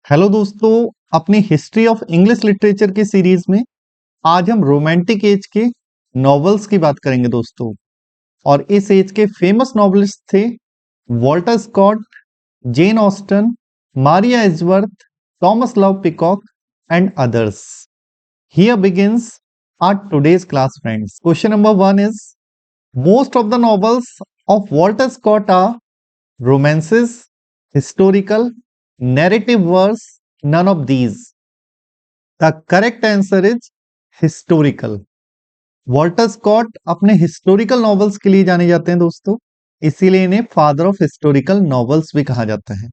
Hello दोस्तों, अपनी history of English literature की सीरीज में आज हम रोमांटिक एज के नॉवेल्स की बात करेंगे दोस्तों। और इस एज के फेमस नॉवेलिस्ट थे Walter Scott, Jane Austen, Maria Edgeworth, Thomas Love Peacock and others. Here begins our today's class friends. Question number 1 is most of the novels of Walter Scott are romances, historical, narrative verse, none of these. The correct answer is historical. Walter Scott अपने historical novels के लिए जाने जाते हैं दोस्तों, इसीलिए इन्हें father of historical novels भी कहा जाता है।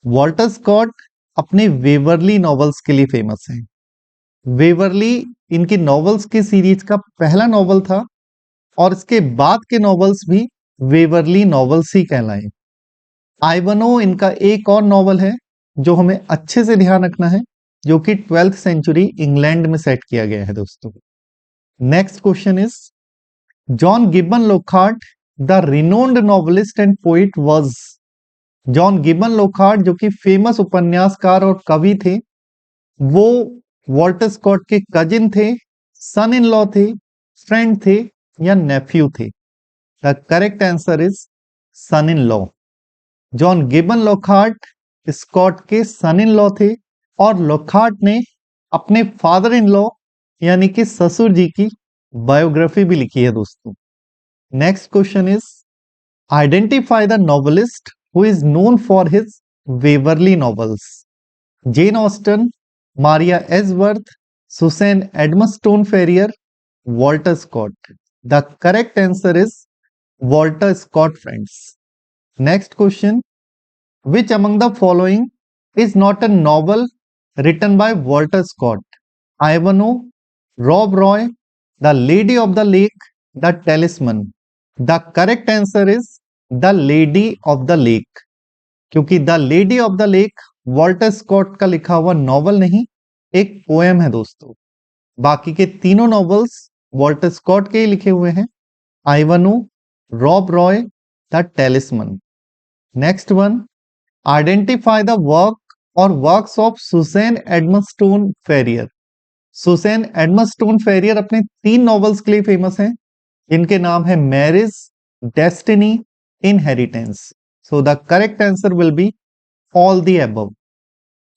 वॉल्टर स्कॉट अपने वेवरली नॉवेल्स के लिए फेमस हैं। वेवरली इनकी नॉवेल्स की सीरीज का पहला नॉवेल था और इसके बाद के नॉवेल्स भी वेवरली नॉवेल्स ही कहलाए। आइवनो इनका एक और नॉवल है जो हमें अच्छे से ध्यान रखना है, जो कि 12th सेंचुरी इंग्लैंड में सेट किया गया है दोस्तों। Next question is John Gibbon Lockhart the renowned novelist and poet was. John Gibbon Lockhart जो कि फेमस उपन्यासकार और कवि थे, वो वॉल्टर स्कॉट के कजिन थे, सन इन लॉ थे, फ्रेंड थे या नेफ्यू थे। The correct answer is son in law. John Gibbon Lockhart Scott के सन इन लॉ थे और लॉकहार्ट ने अपने फादर इन लॉ यानी कि ससुर जी की बायोग्राफी भी लिखी है दोस्तों। Next question is identify the novelist who is known for his Waverley novels. Jane Austen, Maria Edgeworth, Susan Edmonstone Ferrier, Walter Scott. The correct answer is Walter Scott friends. Next question, which among the following is not a novel written by Walter Scott? Ivanhoe, Rob Roy, The Lady of the Lake, The Talisman. The correct answer is The Lady of the Lake, क्योंकि The Lady of the Lake Walter Scott का लिखा हुआ novel नहीं, एक poem है दोस्तों। बाकी के तीनों नॉवेल्स वॉल्टर स्कॉट के ही लिखे हुए हैं, Ivanhoe, Rob Roy, the Talisman. Next one, identify the work और works of Susan Edmonstone Ferrier. Susan Edmonstone Ferrier अपने 3 नॉवेल्स के लिए फेमस हैं, जिनके नाम है marriage, destiny, inheritance. So the correct answer will be all the above.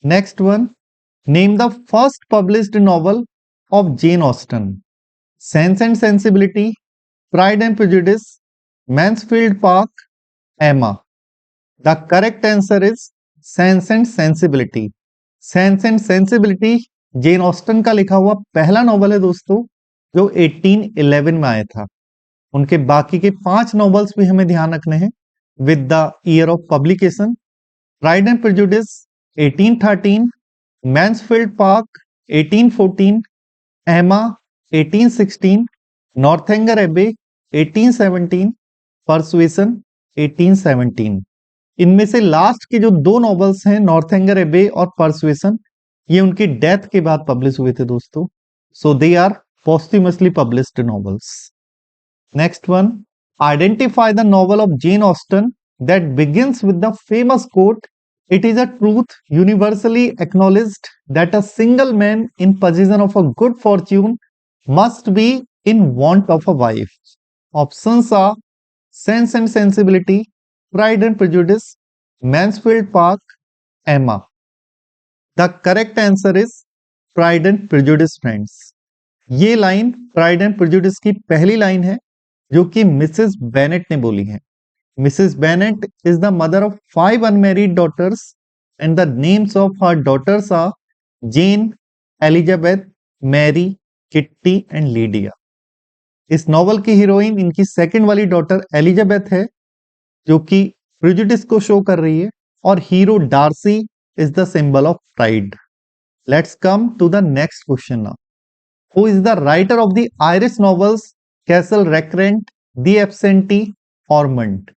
Next one, name the first published novel of Jane Austin. Sense and sensibility, pride and prejudice, Mansfield park, एमा। The correct answer is Sense and Sensibility. Sense and Sensibility Jane Austen का लिखा हुआ पहला novel है दोस्तों, जो 1811 में आया था। उनके बाकी के 5 नॉवेल्स भी हमें ध्यान रखने हैं with the year of publication. Pride and prejudice 1813, Mansfield park 1814, एमा 1816, नॉर्थेंगर एबे 1817, परसुएशन 1817। इनमें से लास्ट के जो 2 नॉवेल्स हैं, नॉर्थेंगर एबे और परसुएशन, ये उनकी डेथ के बाद पब्लिश हुए थे दोस्तों। So they are posthumously published novels. Next one, identify the novel of Jane Austen that begins with the famous quote, it is a truth universally acknowledged that a single man in position of a good fortune must be in want of a wife. Options are Sense and Sensibility, Pride and Prejudice, Mansfield Park, Emma. The correct answer is Pride and Prejudice friends. ये line Pride and Prejudice की पहली line है जो कि Mrs Bennett ने बोली है। Mrs Bennett is the mother of 5 unmarried daughters and the names of her daughters are Jane, Elizabeth, Mary, Kitty and Lydia. इस नॉवल की हीरोइन इनकी सेकंड वाली डॉटर एलिजाबेथ है, जो कि प्रेजुडिस को शो कर रही है, और hero Darcy is the symbol of pride. Let's come to the next question now. Who is the writer of the Irish novels Castle Rackrent, the Absentee, Ormond?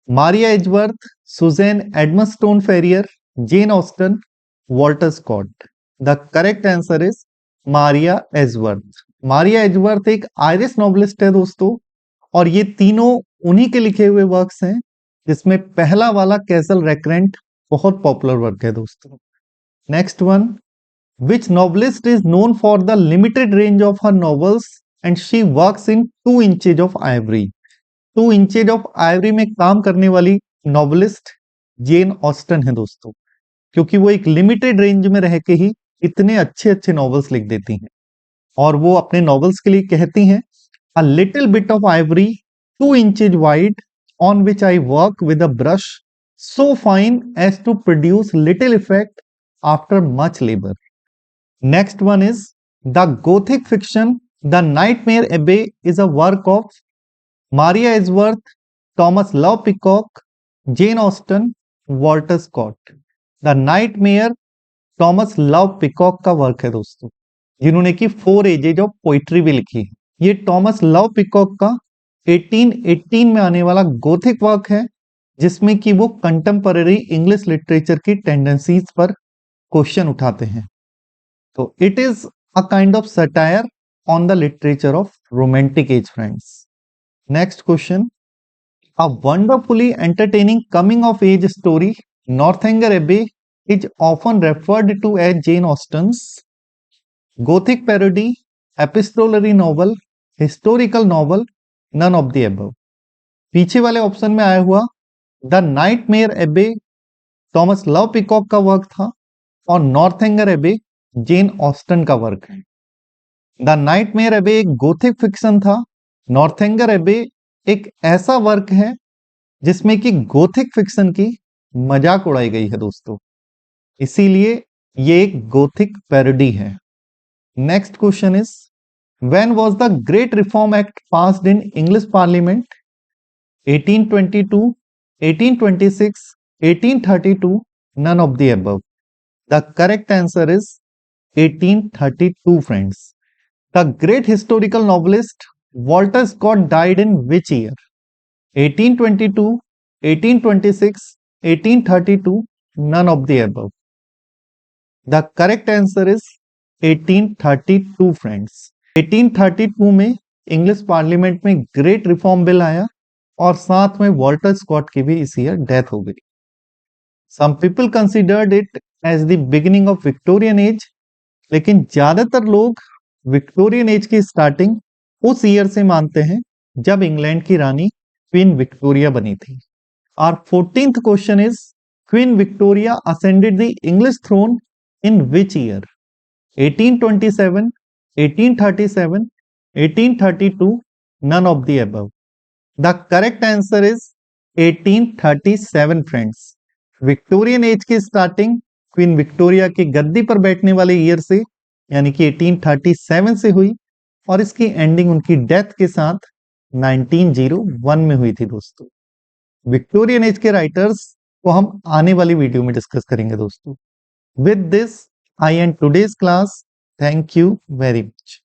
Maria Edgeworth, Susan Edmonstone Ferrier, Jane Austen, Walter Scott. The correct answer is Maria Edgeworth. Maria Edgeworth एक Irish novelist है दोस्तों, और ये तीनों उन्हीं के लिखे हुए वर्क्स हैं, जिसमें पहला वाला कैसल रेक्रेंट बहुत पॉपुलर वर्क है दोस्तों। Next one, which novelist is known for the limited range of her novels and she works in 2 inches of Ivory. 2 inches of Ivory में काम करने वाली नॉवलिस्ट जेन ऑस्टन है दोस्तों, क्योंकि वो एक लिमिटेड रेंज में रह के ही इतने अच्छे अच्छे नॉवेल्स लिख देती हैं। और वो अपने नॉवेल्स के लिए कहती हैं, a little bit of Ivory 2 inches wide on which I work with a brush so fine as to produce little effect after much labor. Next one is the Gothic fiction The Nightmare Abbey is a work of Maria Edgeworth, Thomas Love Peacock, Jane Austen, Walter Scott. The Nightmare Thomas Love peacock का work है दोस्तों, जिन्होंने की 4 edges of poetry भी लिखी है। ये Thomas Love peacock का 1818 में आने वाला गोथिक वर्क है, जिसमें कि वो कंटेम्पररी इंग्लिश लिटरेचर की टेंडेंसीज पर क्वेश्चन उठाते हैं। तो it is a kind of satire on the literature of romantic age friends. Next question, a wonderfully entertaining coming of age story Northanger Abbey is often referred to as Jane Austen's Gothic parody, epistolary novel, historical novel, none of the above। पीछे वाले option में आया हुआ the nightmare एबे Thomas Love peacock का work था और नॉर्थएंगर एबे जेन ऑस्टन का वर्क है। द नाइटमेयर एबे एक गोथिक फिक्शन था, नॉर्थएंगर एबे एक ऐसा वर्क है जिसमें कि गोथिक फिक्शन की मजाक उड़ाई गई है दोस्तों, इसीलिए ये एक गोथिक पैरोडी है। Next question is, when was the great reform act passed in English parliament? 1822, 1826, 1832, none of the above. The correct answer is 1832 friends. The great historical novelist Walter Scott died in which year? 1822, 1826, 1832, none of the above। The correct answer is 1832 friends. 1832 में English parliament में great reform bill आया और साथ में Walter Scott की भी इस year death हो गई। Some people considered it as the beginning of Victorian age, लेकिन ज्यादातर लोग विक्टोरियन एज की स्टार्टिंग उस ईयर से मानते हैं जब इंग्लैंड की रानी क्वीन विक्टोरिया बनी थी। और 14th question is, Queen Victoria ascended the English throne in which year? 1827, 1837, 1832, none of the above। The correct answer is 1837 friends. Victorian age की स्टार्टिंग क्वीन विक्टोरिया की गद्दी पर बैठने वाले ईयर से यानी कि 1837 से हुई और इसकी एंडिंग उनकी डेथ के साथ 1901 में हुई थी दोस्तों। विक्टोरियन एज के राइटर्स को हम आने वाली वीडियो में डिस्कस करेंगे दोस्तों। With this, I end today's class. Thank you very much.